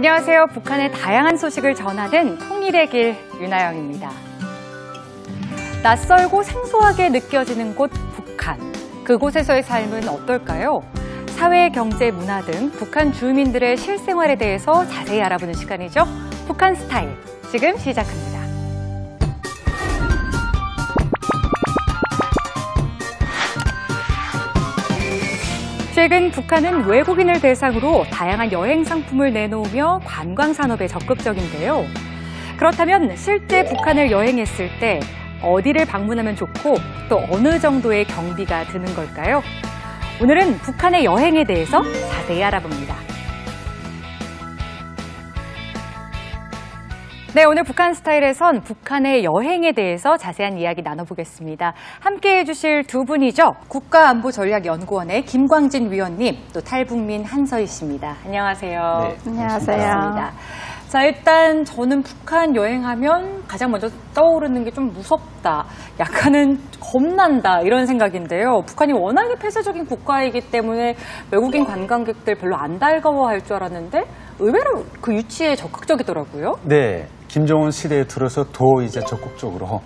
안녕하세요. 북한의 다양한 소식을 전하는 통일의 길 윤아영입니다. 낯설고 생소하게 느껴지는 곳 북한. 그곳에서의 삶은 어떨까요? 사회, 경제, 문화 등 북한 주민들의 실생활에 대해서 자세히 알아보는 시간이죠. 북한 스타일. 지금 시작합니다. 최근 북한은 외국인을 대상으로 다양한 여행 상품을 내놓으며 관광 산업에 적극적인데요. 그렇다면 실제 북한을 여행했을 때 어디를 방문하면 좋고 또 어느 정도의 경비가 드는 걸까요? 오늘은 북한의 여행에 대해서 자세히 알아봅니다. 네, 오늘 북한 스타일에선 북한의 여행에 대해서 자세한 이야기 나눠보겠습니다. 함께해 주실 두 분이죠. 국가안보전략연구원의 김광진 위원님, 또 탈북민 한서희 씨입니다. 안녕하세요. 네, 안녕하세요. 반갑습니다. 자, 일단 저는 북한 여행하면 가장 먼저 떠오르는 게 좀 무섭다, 약간은 겁난다 이런 생각인데요. 북한이 워낙에 폐쇄적인 국가이기 때문에 외국인 관광객들 별로 안 달가워할 줄 알았는데 의외로 그 유치에 적극적이더라고요. 네, 김정은 시대에 들어서 더 이제 적극적으로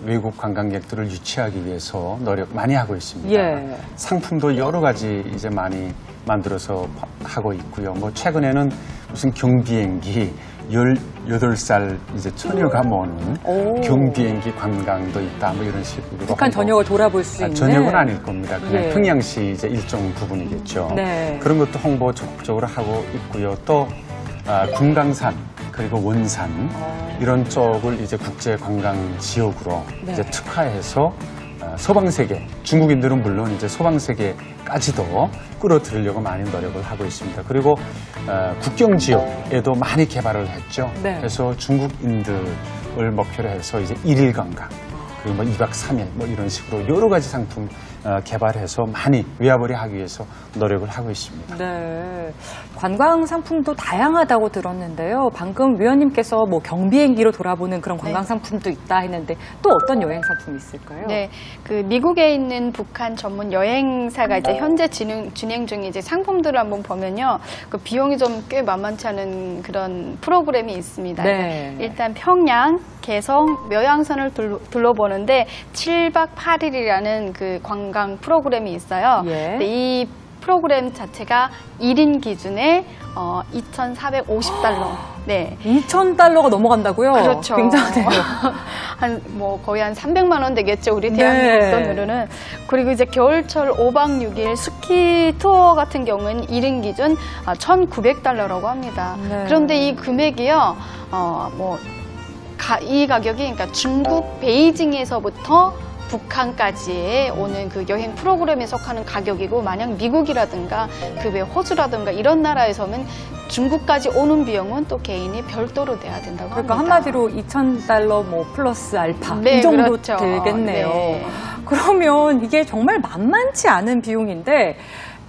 외국 관광객들을 유치하기 위해서 노력 많이 하고 있습니다. 예. 상품도 여러 가지 이제 많이 만들어서 하고 있고요. 뭐 최근에는 무슨 경비행기 18살 이제 처녀가 모는 경비행기 관광도 있다, 뭐 이런 식으로. 북한 전역을 돌아볼 수 있는. 전역은 아닐 겁니다. 그냥 예. 평양시 이제 일종 부분이겠죠. 네. 그런 것도 홍보 적극적으로 하고 있고요. 또 금강산 그리고 원산 이런 쪽을 이제 국제 관광 지역으로 네. 이제 특화해서 서방 세계, 중국인들은 물론 이제 서방 세계까지도 끌어들이려고 많이 노력을 하고 있습니다. 그리고 국경 지역에도 많이 개발을 했죠. 네. 그래서 중국인들을 목표로 해서 이제 1일 관광, 그리고 뭐 2박 3일 뭐 이런 식으로 여러 가지 상품 개발해서 많이 위아버리 하기 위해서 노력을 하고 있습니다. 네, 관광 상품도 다양하다고 들었는데요. 방금 위원님께서 뭐 경비행기로 돌아보는 그런 관광 상품도 있다 했는데 또 어떤 여행 상품이 있을까요? 네, 그 미국에 있는 북한 전문 여행사가 이제 현재 진행 중인 이제 상품들을 한번 보면요, 그 비용이 좀 꽤 만만치 않은 그런 프로그램이 있습니다. 네. 일단 평양, 개성, 묘양선을 둘러보는데 7박 8일이라는 그 관광 프로그램이 있어요. 예. 근데 이 프로그램 자체가 1인 기준에 2,450달러. 네. 2,000달러가 넘어간다고요? 그렇죠. 굉장하네요. 거의 한 300만 원 되겠죠, 우리 네. 대한민국 돈으로는. 그리고 이제 겨울철 5박 6일 스키 투어 같은 경우는 1인 기준 1,900달러라고 합니다. 네. 그런데 이 금액이요, 이 가격이 그러니까 중국 베이징에서부터 북한까지의 오는 그 여행 프로그램에 속하는 가격이고, 만약 미국이라든가 그 외 호주라든가 이런 나라에서는 중국까지 오는 비용은 또 개인이 별도로 내야 된다고 그러니까 합니다. 한마디로 2,000달러 뭐 플러스 알파 네, 이 정도 그렇죠. 되겠네요. 네. 그러면 이게 정말 만만치 않은 비용인데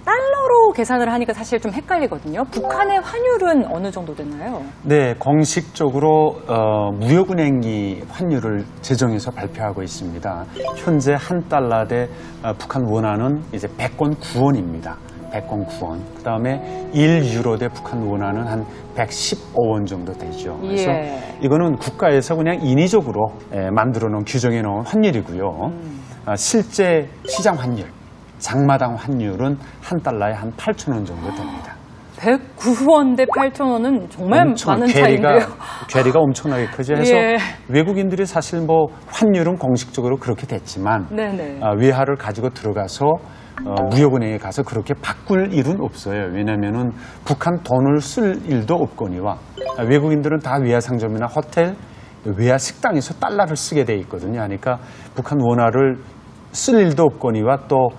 달러로 계산을 하니까 사실 좀 헷갈리거든요. 북한의 환율은 어느 정도 되나요? 네, 공식적으로 무역은행이 환율을 제정해서 발표하고 있습니다. 현재 한 달러 대 북한 원화는 이제 100권 9원입니다. 100권 9원. 그 다음에 1유로 대 북한 원화는 한 115원 정도 되죠. 그래서 이거는 국가에서 그냥 인위적으로 만들어 놓은, 규정해 놓은 환율이고요. 실제 시장 환율, 장마당 환율은 한 달러에 한 8,000원 정도 됩니다. 109원 대 8,000원은 정말 많은 차이인데요. 괴리가 엄청나게 크죠. 그래서 예. 외국인들이 사실 뭐 환율은 공식적으로 그렇게 됐지만 외화를 가지고 들어가서 무역은행에 가서 그렇게 바꿀 일은 없어요. 왜냐하면은 북한 돈을 쓸 일도 없거니와 외국인들은 다 외화 상점이나 호텔, 외화 식당에서 달러를 쓰게 돼 있거든요. 그러니까 북한 원화를 쓸 일도 없거니와 또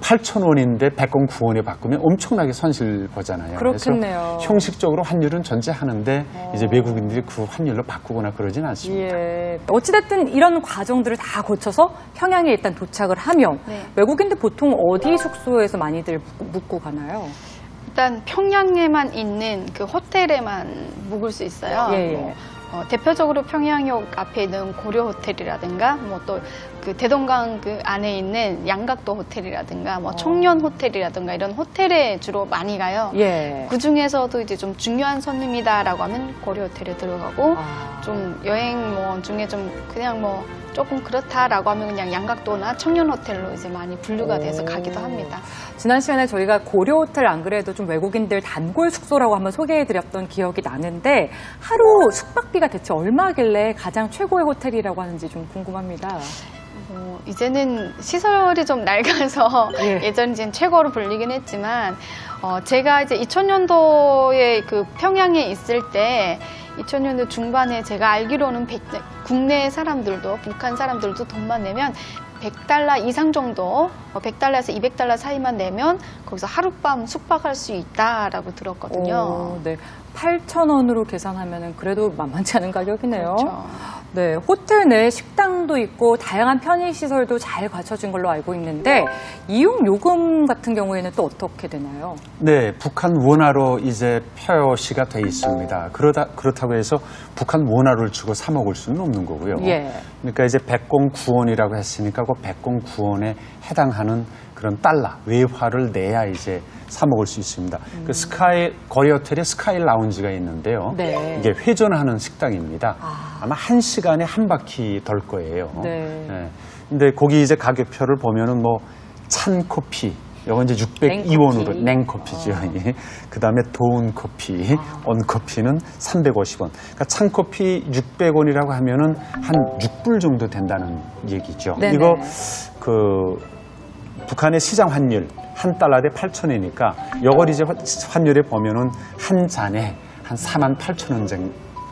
8,000원인데 100권 9원에 바꾸면 엄청나게 손실 보잖아요. 그렇겠네요. 그래서 형식적으로 환율은 존재하는데 이제 외국인들이 그 환율로 바꾸거나 그러진 않습니다. 예. 어찌됐든 이런 과정들을 다 거쳐서 평양에 일단 도착을 하면 외국인들 보통 어디 숙소에서 많이들 묵고 가나요? 일단 평양에만 있는 그 호텔에만 묵을 수 있어요. 예. 뭐 대표적으로 평양역 앞에 있는 고려 호텔이라든가 뭐 또 그 대동강 그 안에 있는 양각도 호텔이라든가 뭐 청년 호텔이라든가 이런 호텔에 주로 많이 가요. 예. 그 중에서도 이제 좀 중요한 손님이다라고 하면 고려 호텔에 들어가고 좀 여행 뭐 중에 좀 그냥 뭐 조금 그렇다라고 하면 그냥 양각도나 청년 호텔로 이제 많이 분류가 돼서 가기도 합니다. 지난 시간에 저희가 고려 호텔 안 그래도 좀 외국인들 단골 숙소라고 한번 소개해드렸던 기억이 나는데 하루 숙박비가 대체 얼마길래 가장 최고의 호텔이라고 하는지 좀 궁금합니다. 이제는 시설이 좀 낡아서 예. 예전 이제 최고로 불리긴 했지만 제가 이제 2000년도에 그 평양에 있을 때 2000년도 중반에 제가 알기로는 국내 사람들도 북한 사람들도 돈만 내면 100달러 이상 정도 100달러에서 200달러 사이만 내면 거기서 하룻밤 숙박할 수 있다라고 들었거든요. 네. 8,000원으로 계산하면 그래도 만만치 않은 가격이네요. 그렇죠. 네, 호텔 내에 식당도 있고 다양한 편의시설도 잘 갖춰진 걸로 알고 있는데 이용 요금 같은 경우에는 또 어떻게 되나요? 네, 북한 원화로 이제 표시가 돼 있습니다. 그렇다고 해서 북한 원화를 주고 사 먹을 수는 없는 거고요. 예. 그러니까 이제 109원이라고 했으니까 그 109원에 해당하는 그런 달러, 외화를 내야 이제 사 먹을 수 있습니다. 그 거리 호텔에 스카이 라운지가 있는데요. 네. 이게 회전하는 식당입니다. 아마 1시간에 한 바퀴 돌 거예요. 네. 네. 근데 거기 이제 가격표를 보면은 뭐 찬 커피, 이건 이제 602원으로 냉커피죠. 그 다음에 더운 커피, 온커피는 350원. 그러니까 찬 커피 600원이라고 하면은 한 6불 정도 된다는 얘기죠. 네네. 이거 북한의 시장 환율 한 달러에 8,000원이니까 이걸 이제 환율에 보면은 한 잔에 한 48,000원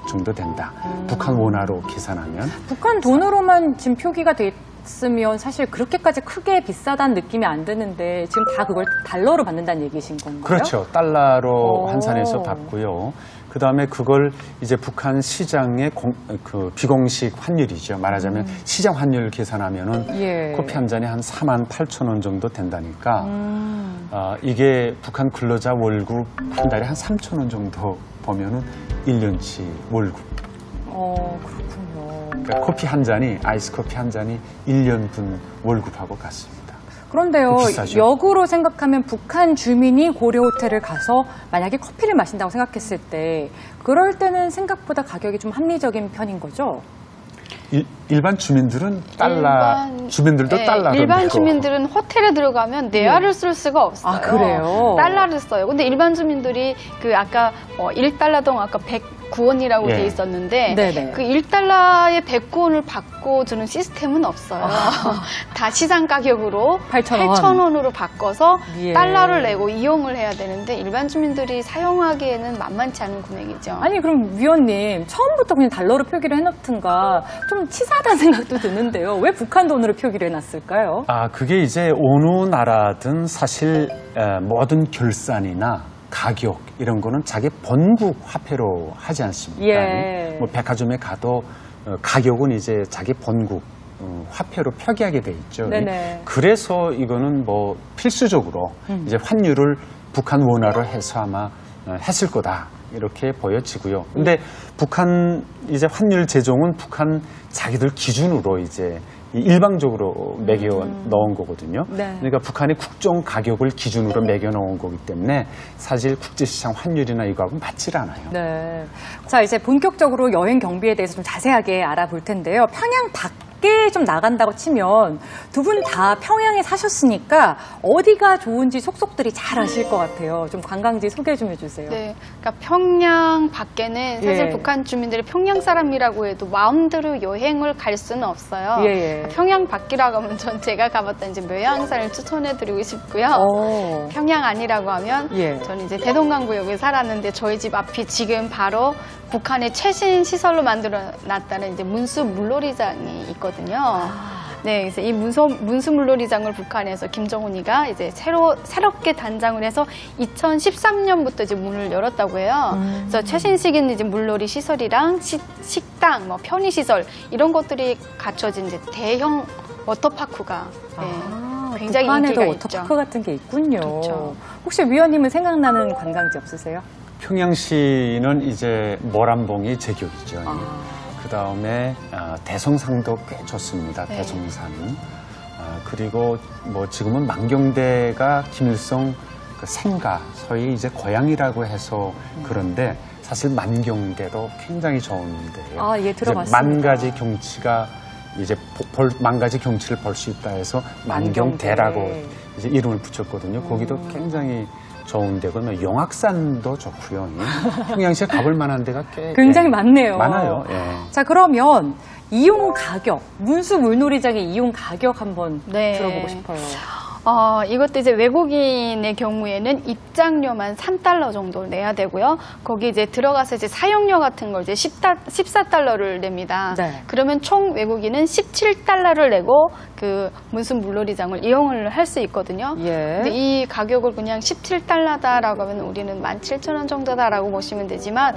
정도 된다. 북한 원화로 계산하면. 북한 돈으로만 지금 표기가 돼 있으면 사실 그렇게까지 크게 비싸다는 느낌이 안 드는데 지금 다 그걸 달러로 받는다는 얘기신 건가요? 그렇죠. 달러로 오. 환산해서 받고요. 그 다음에 그걸 이제 북한 시장의 그 비공식 환율이죠. 말하자면 시장 환율 계산하면은 예. 커피 한 잔에 한 48,000원 정도 된다니까 이게 북한 근로자 월급 한 달에 한 3,000원 정도 보면은 1년치 월급. 그렇군요. 그러니까 커피 한 잔이 아이스 커피 한 잔이 1년분 월급하고 같습니다. 그런데요, 비싸죠? 역으로 생각하면 북한 주민이 고려 호텔을 가서 만약에 커피를 마신다고 생각했을 때 그럴 때는 생각보다 가격이 좀 합리적인 편인 거죠? 일반 주민들은 주민들도 네, 달러로 일반 내고. 주민들은 호텔에 들어가면 대화를 쓸 수가 없어요. 아, 그래요? 달러를 써요. 근데 일반 주민들이 그 아까 1달러당 아까 109원이라고 예. 돼 있었는데 네네. 그 1달러에 109원을 받고 주는 시스템은 없어요. 다 시장 가격으로 8,000원으로 바꿔서 예. 달러를 내고 이용을 해야 되는데 일반 주민들이 사용하기에는 만만치 않은 금액이죠. 아니 그럼 위원님 처음부터 그냥 달러로 표기를 해놓든가 좀 치사하다는 생각도 드는데요. 왜 북한 돈으로 표기를 해놨을까요? 그게 이제 어느 나라든 사실 모든 결산이나 가격 이런 거는 자기 본국 화폐로 하지 않습니까? 예. 뭐 백화점에 가도 가격은 이제 자기 본국 화폐로 표기하게 돼 있죠. 네네. 그래서 이거는 뭐 필수적으로 이제 환율을 북한 원화로 해서 아마 했을 거다. 이렇게 보여지고요. 근데 북한 이제 환율 제정은 북한 자기들 기준으로 이제 일방적으로 매겨 넣은 거거든요. 네. 그러니까 북한의 국정 가격을 기준으로 매겨 넣은 거기 때문에 사실 국제시장 환율이나 이거하고 맞질 않아요. 네. 자, 이제 본격적으로 여행 경비에 대해서 좀 자세하게 알아볼 텐데요. 평양 밖에 좀 나간다고 치면 두 분 다 평양에 사셨으니까 어디가 좋은지 속속들이 잘 아실 것 같아요. 좀 관광지 소개 좀 해주세요. 네, 그러니까 평양 밖에는 사실 예. 북한 주민들이 평양 사람이라고 해도 마음대로 여행을 갈 수는 없어요. 예, 예. 평양 밖이라고 하면 전 제가 가봤던 이제 묘양산을 추천해드리고 싶고요. 오. 평양 아니라고 하면 예. 저는 이제 대동강구역에 살았는데 저희 집 앞이 지금 바로 북한의 최신 시설로 만들어놨다는 이제 문수 물놀이장이 있거든요. 네, 그래서 이 문수 물놀이장을 북한에서 김정은이가 이제 새롭게 단장을 해서 2013년부터 이제 문을 열었다고 해요. 그래서 최신식인 이제 물놀이 시설이랑 식당, 뭐 편의 시설 이런 것들이 갖춰진 이제 대형 워터파크가 굉장히 북한에도 인기가 워터파크 있죠. 같은 게 있군요. 그렇죠. 혹시 위원님은 생각나는 관광지 없으세요? 평양시는 이제 모란봉이 제격이죠. 아. 그 다음에 대성상도 꽤 좋습니다. 네. 대성산은. 그리고 뭐 지금은 만경대가 김일성 그 생가, 소위 이제 고향이라고 해서 그런데 사실 만경대도 굉장히 좋은데요. 아, 예, 이제 들어봤습니다. 만 가지 경치가 이제 만 가지 경치를 볼 수 있다 해서 만경대라고 만경대. 이제 이름을 붙였거든요. 거기도 굉장히 좋은 데고, 용악산도 좋고요. 평양시에 가볼 만한 데가 꽤 굉장히 많네요. 많아요. 예. 자, 그러면 이용 가격, 문수 물놀이장의 이용 가격 한번 네. 들어보고 싶어요. 이것도 이제 외국인의 경우에는 입장료만 3달러 정도 내야 되고요. 거기 이제 들어가서 이제 사용료 같은 걸 이제 14달러를 냅니다. 네. 그러면 총 외국인은 17달러를 내고 그 문순 물놀이장을 이용을 할 수 있거든요. 예. 근데 이 가격을 그냥 17달러다라고 하면 우리는 17,000원 정도다라고 보시면 되지만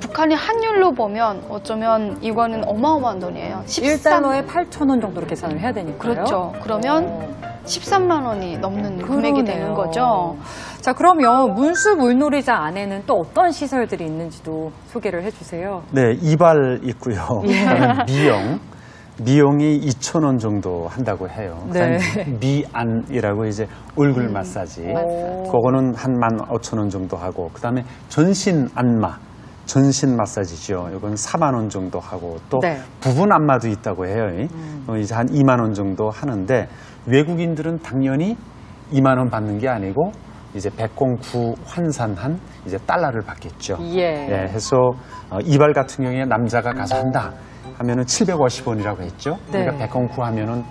북한이 환율로 보면 어쩌면 이거는 어마어마한 돈이에요. 1달러에 8,000원 정도로 계산을 해야 되니까요. 그렇죠. 그러면 13만 원이 넘는 금액이 되는 거죠. 자, 그러면 문수 물놀이장 안에는 또 어떤 시설들이 있는지도 소개를 해주세요. 네, 이발 있고요. 예. 그다음에 미용이 2,000원 정도 한다고 해요. 네. 그다음에 미안이라고 이제 얼굴 마사지. 그거는 한 15,000원 정도 하고, 그다음에 전신 안마. 전신 마사지죠. 이건 4만 원 정도 하고, 또 네. 부분 안마도 있다고 해요. 이제 한 2만 원 정도 하는데, 외국인들은 당연히 2만 원 받는 게 아니고 이제 109 환산한 이제 달러를 받겠죠. 예. 해서 이발 같은 경우에 남자가 가서 한다 하면은 750원이라고 했죠. 네. 그러니까 109 하면은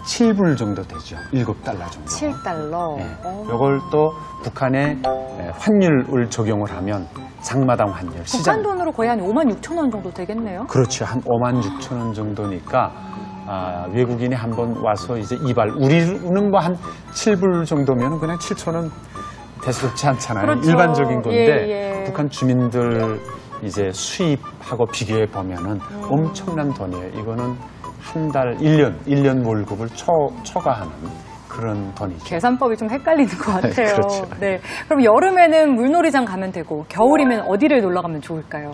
7불 정도 되죠. 7달러 정도. 7달러. 이걸 또 북한의 환율을 적용을 하면 장마당 환율. 북한 돈으로 거의 한 56,000원 정도 되겠네요. 그렇죠. 한 56,000원 정도니까 외국인이 한번 와서 이제 이발, 우리는 뭐 한 7불 정도면 그냥 7,000원 대수롭지 않잖아요. 그렇죠. 일반적인 건데 예. 북한 주민들 이제 수입하고 비교해 보면은 엄청난 돈이에요. 이거는 한 달, 1년 월급을 초과하는 그런 돈이죠. 계산법이 좀 헷갈리는 것 같아요. 그렇죠. 네. 그럼 여름에는 물놀이장 가면 되고 겨울이면 어디를 놀러 가면 좋을까요?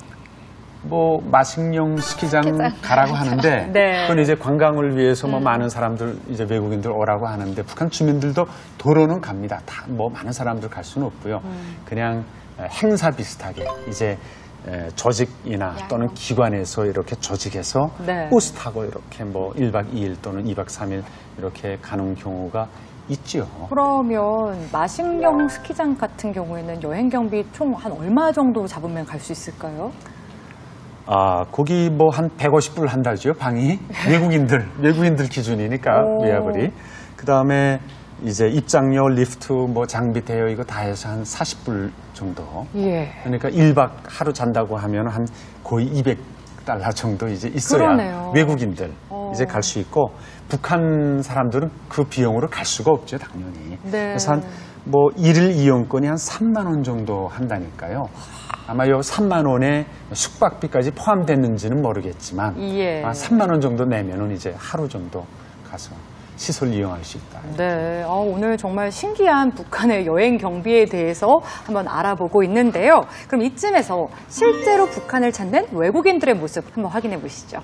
뭐 마식령 스키장 가라고 하는데 네. 그건 이제 관광을 위해서 뭐 많은 사람들 이제 외국인들 오라고 하는데 북한 주민들도 도로는 갑니다. 다 뭐 많은 사람들 갈 수는 없고요. 그냥 행사 비슷하게 이제 조직이나 또는 기관에서 이렇게 조직해서 네. 버스 타고 이렇게 뭐 1박 2일 또는 2박 3일 이렇게 가는 경우가 있죠. 그러면 마식령 스키장 같은 경우에는 여행 경비 총 한 얼마 정도 잡으면 갈 수 있을까요? 거기 뭐 한 150불 한다죠, 방이. 외국인들 기준이니까, 예약을이. 그 다음에 이제 입장료, 리프트, 뭐 장비 대여 이거 다 해서 한 40불 정도. 예. 그러니까 1박 하루 잔다고 하면 한 거의 200달러 정도 이제 있어야 그러네요. 외국인들 이제 갈 수 있고, 북한 사람들은 그 비용으로 갈 수가 없죠, 당연히. 네. 그래서 한 뭐 일일 이용권이 한 3만 원 정도 한다니까요. 아마 요 3만 원에 숙박비까지 포함됐는지는 모르겠지만 예. 3만 원 정도 내면은 이제 하루 정도 가서 시설 이용할 수 있다. 네. 오늘 정말 신기한 북한의 여행 경비에 대해서 한번 알아보고 있는데요. 그럼 이쯤에서 실제로 북한을 찾는 외국인들의 모습 한번 확인해 보시죠.